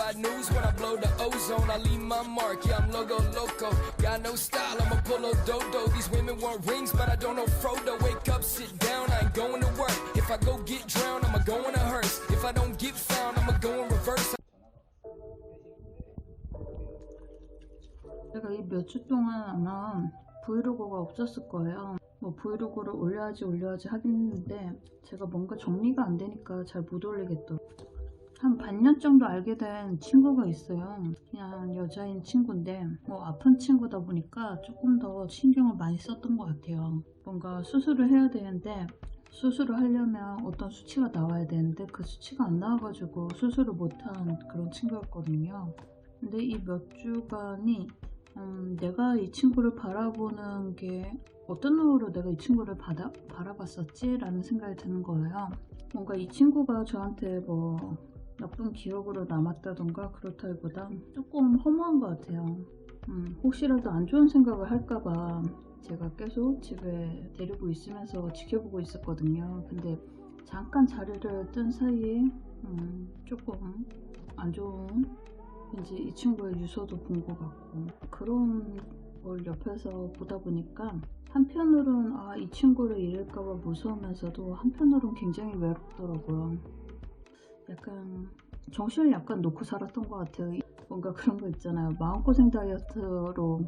bad news when I blow the ozone. I leave my mark, yeah, I'm logo loco. Got no style, I'm a polo dodo. These women want rings, but I don't know Frodo. Wake up, sit down, I ain't going to work. If I go get drowned, I'ma go in a hearse. If I don't get found, I'ma go in reverse. 제가 이 몇 주 동안 아마 브이로그가 없었을 거예요. 뭐 브이로그를 올려야지 하긴 했는데 제가 뭔가 정리가 안 되니까 잘 못 올리겠더라고요. 한 반년 정도 알게 된 친구가 있어요. 그냥 여자인 친구인데 뭐 아픈 친구다 보니까 조금 더 신경을 많이 썼던 것 같아요. 뭔가 수술을 해야 되는데 수술을 하려면 어떤 수치가 나와야 되는데 그 수치가 안 나와가지고 수술을 못한 그런 친구였거든요. 근데 이 몇 주간이 내가 이 친구를 바라보는 게 어떤 눈으로 내가 이 친구를 바라봤었지? 라는 생각이 드는 거예요. 뭔가 이 친구가 저한테 뭐 나쁜 기억으로 남았다던가 그렇다기보다 조금 허무한 것 같아요. 혹시라도 안 좋은 생각을 할까봐 제가 계속 집에 데리고 있으면서 지켜보고 있었거든요. 근데 잠깐 자리를 뜬 사이에 조금 안 좋은 왠지 이 친구의 유서도 본 것 같고 그런 걸 옆에서 보다 보니까 한편으론 이 친구를 잃을까봐 무서우면서도 한편으론 굉장히 외롭더라고요. 약간 정신을 약간 놓고 살았던 것 같아요. 뭔가 그런 거 있잖아요. 마음고생 다이어트로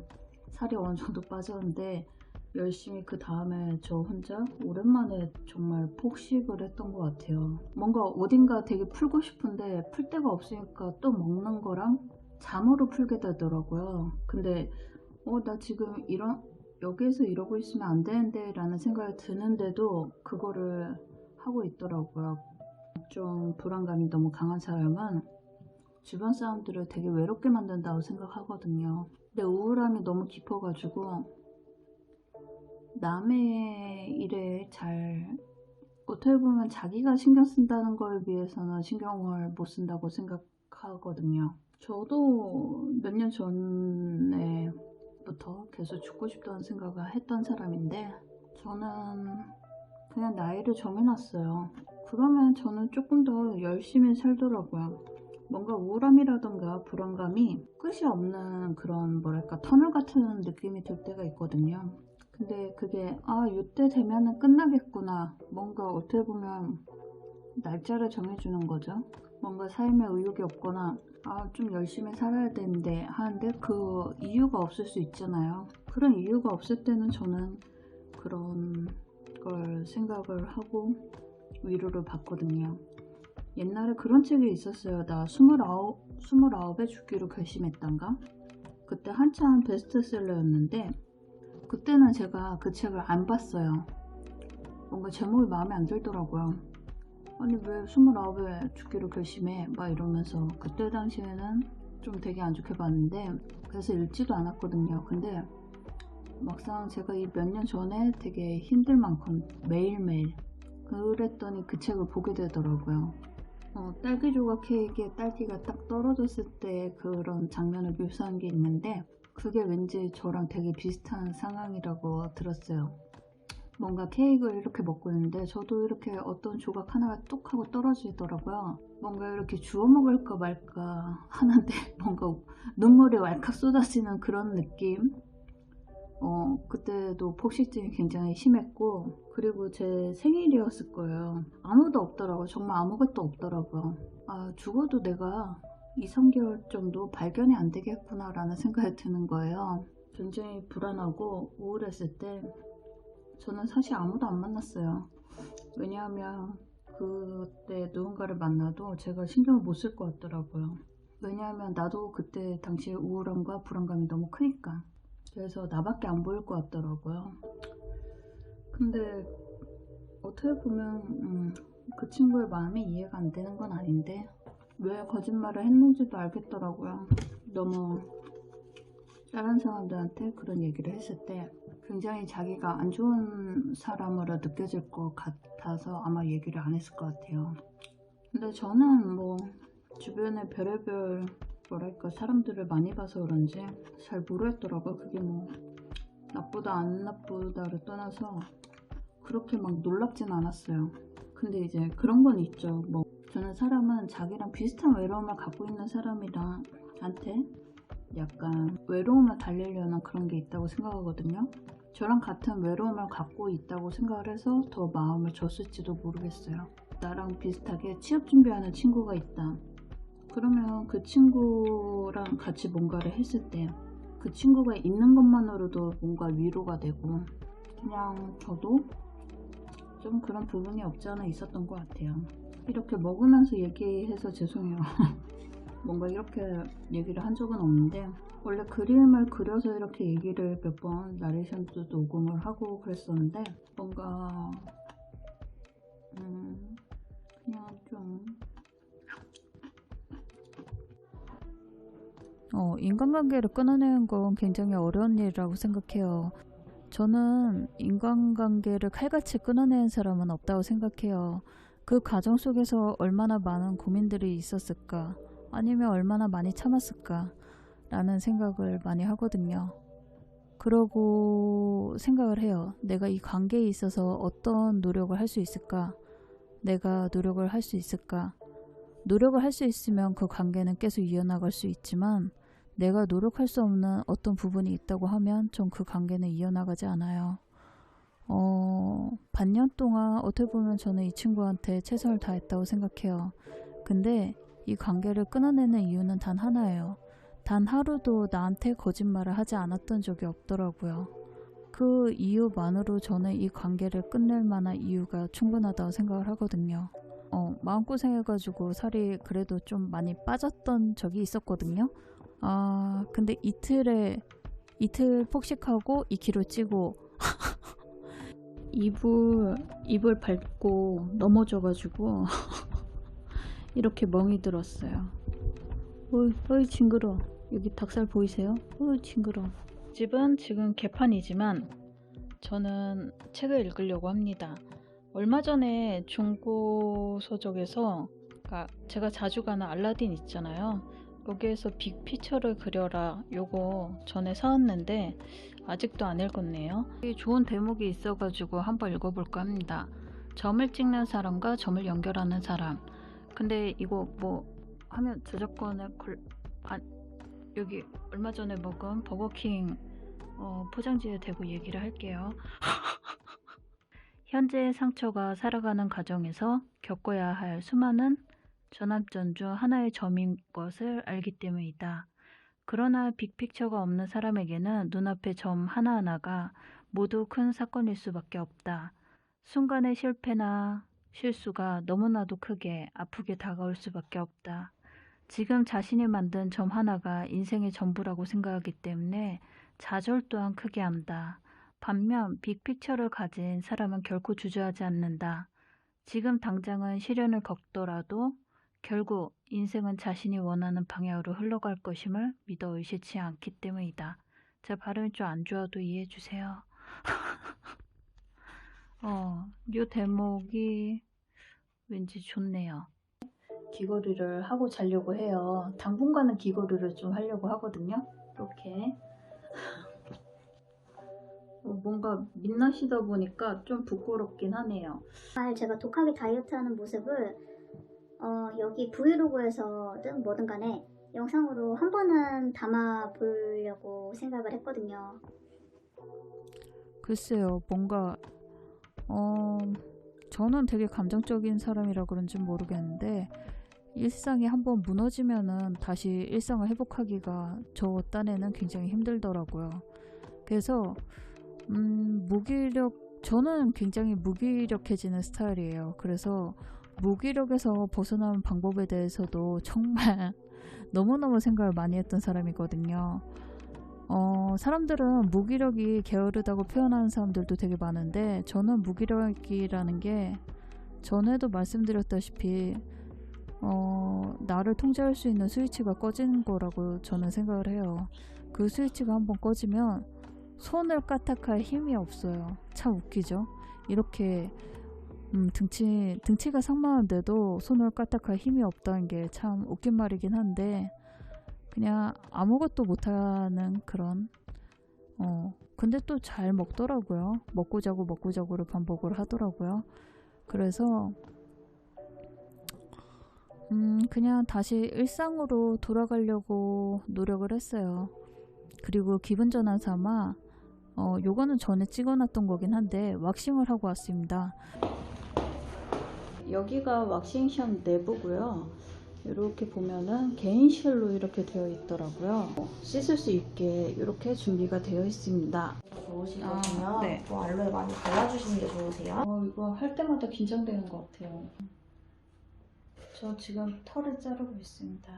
살이 어느 정도 빠졌는데 열심히 그 다음에 저 혼자 오랜만에 정말 폭식을 했던 것 같아요. 뭔가 어딘가 되게 풀고 싶은데 풀 데가 없으니까 또 먹는 거랑 잠으로 풀게 되더라고요. 근데 나 지금 여기에서 이러고 있으면 안 되는데 라는 생각이 드는데도 그거를 하고 있더라고요. 좀 불안감이 너무 강한 사람은 주변 사람들을 되게 외롭게 만든다고 생각하거든요. 근데 우울함이 너무 깊어가지고 남의 일에 어떻게 보면 자기가 신경 쓴다는 걸 위해서는 신경을 못 쓴다고 생각하거든요. 저도 몇 년 전에부터 계속 죽고 싶다는 생각을 했던 사람인데 저는 그냥 나이를 정해놨어요. 그러면 저는 조금 더 열심히 살더라고요. 뭔가 우울함이라던가 불안감이 끝이 없는 그런 뭐랄까 터널 같은 느낌이 들 때가 있거든요. 근데 그게 이때 되면은 끝나겠구나, 뭔가 어떻게 보면 날짜를 정해주는 거죠. 뭔가 삶에 의욕이 없거나 좀 열심히 살아야 되는데 하는데 그 이유가 없을 수 있잖아요. 그런 이유가 없을 때는 저는 그런 걸 생각을 하고 위로를 받거든요. 옛날에 그런 책이 있었어요. 나 29에 죽기로 결심했단가? 그때 한참 베스트셀러였는데 그때는 제가 그 책을 안 봤어요. 뭔가 제목이 마음에 안 들더라고요. 아니 왜 29에 죽기로 결심해? 막 이러면서 그때 당시에는 좀 되게 안 좋게 봤는데 그래서 읽지도 않았거든요. 근데 막상 제가 이 몇 년 전에 되게 힘들 만큼 매일매일 그랬더니 그 책을 보게 되더라고요. 딸기 조각 케이크에 딸기가 딱 떨어졌을 때 그런 장면을 묘사한 게 있는데 그게 왠지 저랑 되게 비슷한 상황이라고 들었어요. 뭔가 케이크를 이렇게 먹고 있는데 저도 이렇게 어떤 조각 하나가 뚝 하고 떨어지더라고요. 뭔가 이렇게 주워 먹을까 말까 하는데 뭔가 눈물이 왈칵 쏟아지는 그런 느낌. 그때도 폭식증이 굉장히 심했고 그리고 제 생일이었을 거예요. 아무도 없더라고요. 정말 아무것도 없더라고요. 죽어도 내가 2, 3개월 정도 발견이 안 되겠구나 라는 생각이 드는 거예요. 굉장히 불안하고 우울했을 때 저는 사실 아무도 안 만났어요. 왜냐하면 그때 누군가를 만나도 제가 신경을 못 쓸 것 같더라고요. 왜냐하면 나도 그때 당시에 우울함과 불안감이 너무 크니까. 그래서 나밖에 안 보일 것 같더라고요. 근데 어떻게 보면 그 친구의 마음이 이해가 안 되는 건 아닌데 왜 거짓말을 했는지도 알겠더라고요. 너무 다른 사람들한테 그런 얘기를 했을 때 굉장히 자기가 안 좋은 사람으로 느껴질 것 같아서 아마 얘기를 안 했을 것 같아요. 근데 저는 뭐 주변에 별의별 뭐랄까 사람들을 많이 봐서 그런지 잘 모르겠더라고요. 그게 뭐 나쁘다 안 나쁘다를 떠나서 그렇게 막 놀랍진 않았어요. 근데 이제 그런 건 있죠. 뭐 저는 사람은 자기랑 비슷한 외로움을 갖고 있는 사람이랑한테 약간 외로움을 달래려는 그런 게 있다고 생각하거든요. 저랑 같은 외로움을 갖고 있다고 생각을 해서 더 마음을 줬을지도 모르겠어요. 나랑 비슷하게 취업 준비하는 친구가 있다. 그러면 그 친구랑 같이 뭔가를 했을 때 그 친구가 있는 것만으로도 뭔가 위로가 되고, 그냥 저도 좀 그런 부분이 없지 않아 있었던 것 같아요. 이렇게 먹으면서 얘기해서 죄송해요. 뭔가 이렇게 얘기를 한 적은 없는데, 원래 그림을 그려서 이렇게 얘기를 몇 번 나레이션도 녹음을 하고 그랬었는데, 뭔가 그냥 좀 인간관계를 끊어내는 건 굉장히 어려운 일이라고 생각해요. 저는 인간관계를 칼같이 끊어내는 사람은 없다고 생각해요. 그 과정 속에서 얼마나 많은 고민들이 있었을까, 아니면 얼마나 많이 참았을까 라는 생각을 많이 하거든요. 그러고 생각을 해요. 내가 이 관계에 있어서 어떤 노력을 할 수 있을까? 내가 노력을 할 수 있을까? 노력을 할 수 있으면 그 관계는 계속 이어나갈 수 있지만, 내가 노력할 수 없는 어떤 부분이 있다고 하면 전 그 관계는 이어나가지 않아요. 반년 동안 어떻게 보면 저는 이 친구한테 최선을 다했다고 생각해요. 근데 이 관계를 끊어내는 이유는 단 하나예요. 단 하루도 나한테 거짓말을 하지 않았던 적이 없더라고요. 그 이유만으로 저는 이 관계를 끝낼 만한 이유가 충분하다고 생각을 하거든요. 마음고생해가지고 살이 그래도 좀 많이 빠졌던 적이 있었거든요. 근데 이틀 폭식하고 2kg 찌고 이불 밟고 넘어져가지고 이렇게 멍이 들었어요. 어이 징그러. 여기 닭살 보이세요? 어이 징그러. 집은 지금 개판이지만 저는 책을 읽으려고 합니다. 얼마 전에 중고 서적에서, 제가 자주 가는 알라딘 있잖아요. 여기에서 빅피처를 그려라, 요거 전에 사왔는데 아직도 안 읽었네요. 좋은 대목이 있어가지고 한번 읽어볼까 합니다. 점을 찍는 사람과 점을 연결하는 사람. 근데 이거 뭐 하면 저작권을 여기 얼마 전에 먹은 버거킹 포장지에 대고 얘기를 할게요. 현재의 상처가 살아가는 과정에서 겪어야 할 수많은 전압전 중 하나의 점인 것을 알기 때문이다. 그러나 빅픽처가 없는 사람에게는 눈앞의 점 하나하나가 모두 큰 사건일 수밖에 없다. 순간의 실패나 실수가 너무나도 크게 아프게 다가올 수밖에 없다. 지금 자신이 만든 점 하나가 인생의 전부라고 생각하기 때문에 좌절 또한 크게 한다. 반면 빅픽처를 가진 사람은 결코 주저하지 않는다. 지금 당장은 시련을 겪더라도 결국 인생은 자신이 원하는 방향으로 흘러갈 것임을 믿어 의심치 않기 때문이다. 제 발음이 좀 안 좋아도 이해해주세요. 이 대목이 왠지 좋네요. 귀걸이를 하고 자려고 해요. 당분간은 귀걸이를 좀 하려고 하거든요. 이렇게 뭔가 민낯이다 보니까 좀 부끄럽긴 하네요. 제가 독하게 다이어트하는 모습을 여기 브이로그에서든 뭐든 간에 영상으로 한 번은 담아 보려고 생각을 했거든요. 글쎄요, 뭔가 저는 되게 감정적인 사람이라 그런지 모르겠는데, 일상이 한번 무너지면은 다시 일상을 회복하기가 저 딴에는 굉장히 힘들더라고요. 그래서 저는 굉장히 무기력해지는 스타일이에요. 그래서 무기력에서 벗어나는 방법에 대해서도 정말 너무너무 생각을 많이 했던 사람이거든요. 사람들은 무기력이 게으르다고 표현하는 사람들도 되게 많은데, 저는 무기력이라는 게 전에도 말씀드렸다시피 나를 통제할 수 있는 스위치가 꺼지는 거라고 저는 생각을 해요. 그 스위치가 한번 꺼지면 손을 까딱할 힘이 없어요. 참 웃기죠? 이렇게 등치가 상만한데도 손을 까딱할 힘이 없다는 게 참 웃긴 말이긴 한데, 그냥 아무것도 못하는 그런 근데 또 잘 먹더라고요. 먹고 자고를 반복을 하더라고요. 그래서 그냥 다시 일상으로 돌아가려고 노력을 했어요. 그리고 기분 전환 삼아 요거는 전에 찍어놨던 거긴 한데 왁싱을 하고 왔습니다. 여기가 왁싱샵 내부고요. 이렇게 보면은 개인실로 이렇게 되어 있더라고요. 씻을 수 있게 이렇게 준비가 되어 있습니다. 좋으시거든요. 네. 뭐 알로에 많이 발라주시는 게 좋으세요? 이거 할 때마다 긴장되는 것 같아요. 저 지금 털을 자르고 있습니다.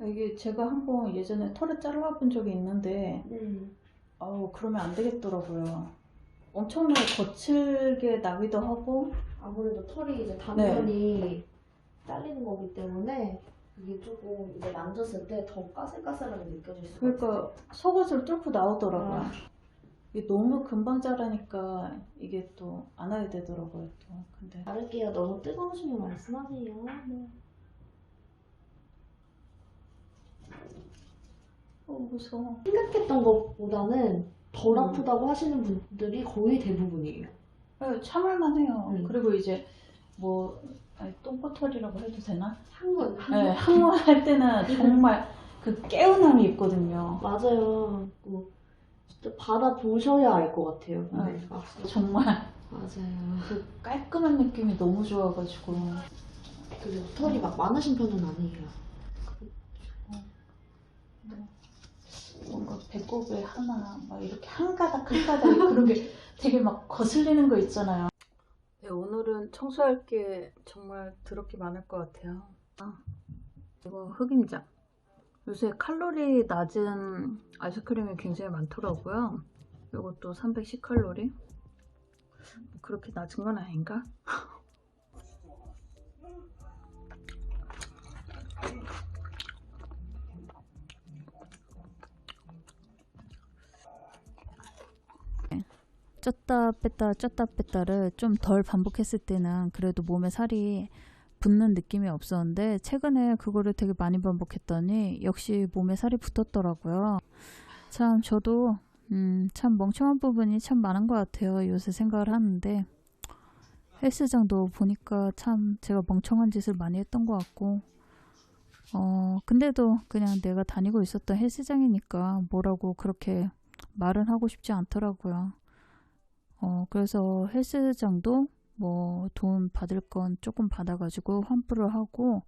이게 제가 한번 예전에 털을 잘라본 적이 있는데 그러면 안 되겠더라고요. 엄청나게 거칠게 나기도 하고 아무래도 털이 이제 단면이 잘리는 거기 때문에 이게 조금 이제 만졌을 때 더 까슬까슬하게 느껴질 수가 있어요. 그러니까 속옷을 뚫고 나오더라고요. 이게 너무 금방 자라니까 이게 또 안 와야 되더라고요. 또 근데 자를게요. 너무 뜨거우시면 말씀하세요. 네. 무서워. 생각했던 것보다는 덜 아프다고 하시는 분들이 거의 대부분이에요. 네, 참을만 해요. 음. 그리고 이제 똥꼬털이라고 해도 되나? 항문. 네, 항문할 때는 정말 그 개운함이 있거든요. 맞아요. 뭐 진짜 받아보셔야 알 것 같아요. 근데 정말 맞아요. 그 깔끔한 느낌이 너무 좋아가지고. 그리고 털이 막 많으신 편은 아니에요. 뭔가 배꼽에 하나 막 이렇게 한 가닥 그런 게 되게 막 거슬리는 거 있잖아요. 네, 오늘은 청소할 게 정말 더럽게 많을 것 같아요. 이거 흑임자. 요새 칼로리 낮은 아이스크림이 굉장히 많더라고요. 이것도 310칼로리. 그렇게 낮은 건 아닌가? 쪘다 뺐다를 좀 덜 반복했을 때는 그래도 몸에 살이 붙는 느낌이 없었는데 최근에 그거를 되게 많이 반복했더니 역시 몸에 살이 붙었더라고요. 참 저도 참 멍청한 부분이 참 많은 것 같아요. 요새 생각을 하는데 헬스장도 보니까 참 제가 멍청한 짓을 많이 했던 것 같고 근데도 그냥 내가 다니고 있었던 헬스장이니까 뭐라고 그렇게 말은 하고 싶지 않더라고요. 그래서 헬스장도 뭐 돈 받을 건 조금 받아가지고 환불을 하고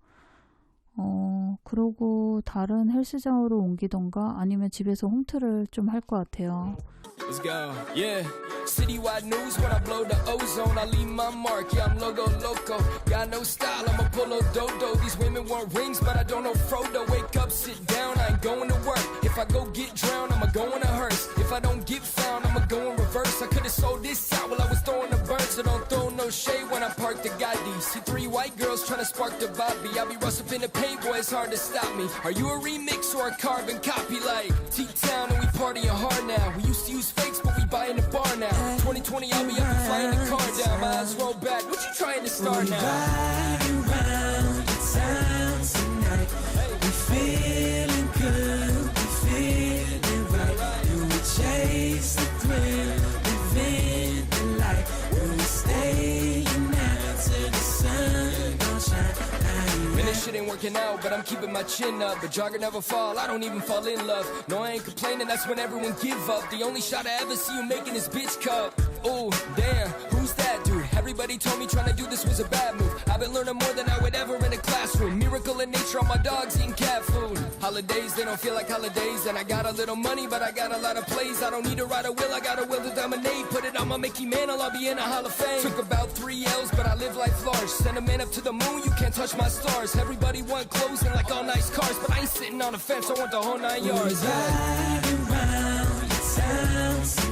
그러고 다른 헬스장으로 옮기던가 아니면 집에서 홈트를 좀 할 것 같아요. Let's go. Yeah. Citywide news when I blow the ozone. I leave my mark. Yeah, I'm logo loco. Got no style. I'm a polo dodo. These women want rings, but I don't know Frodo. Wake up, sit down. I ain't going to work. If I go get drowned, I'ma go in a hearse. If I don't get found, I'ma go in reverse. I could've sold this out while I was throwing the burn. So don't throw no shade when I park the Gotti. See 3 white girls trying to spark the Bobby. I be rustled in the paint, boy, it's hard to stop me. Are you a remix or a carbon copy? Like T-Town and we partying hard now. We used to use fakes, but we buying the bar now. 2020, I'll be up and flying the car down. My eyes roll back. What you trying to start now? Riding round the town tonight. We feeling good, we feeling right. Do we chase the thrill, live in the light? Do we stay out till the sun don't shine? Man, this shit ain't working out, but I'm keeping my chin up. But jogger never fall, I don't even fall in love. No, I ain't complaining, that's when everyone give up. The only shot I ever see you making is bitch cup. Oh, damn, who's that dude? Everybody told me trying to do this was a bad move. I've been learning more than I would ever in a classroom. Miracle in nature on my dogs eating cat food. Holidays, they don't feel like holidays. And I got a little money, but I got a lot of plays. I don't need to ride a wheel, I got a will to dominate. Put it on my Mickey Mantle, I'll be in a Hall of Fame. Took about 3 L's, but I live life large. Send a man up to the moon, you can't touch my stars. Everybody want clothes and like all nice cars, but I ain't sitting on a fence, I want the whole 9 yards. Riding round the town tonight.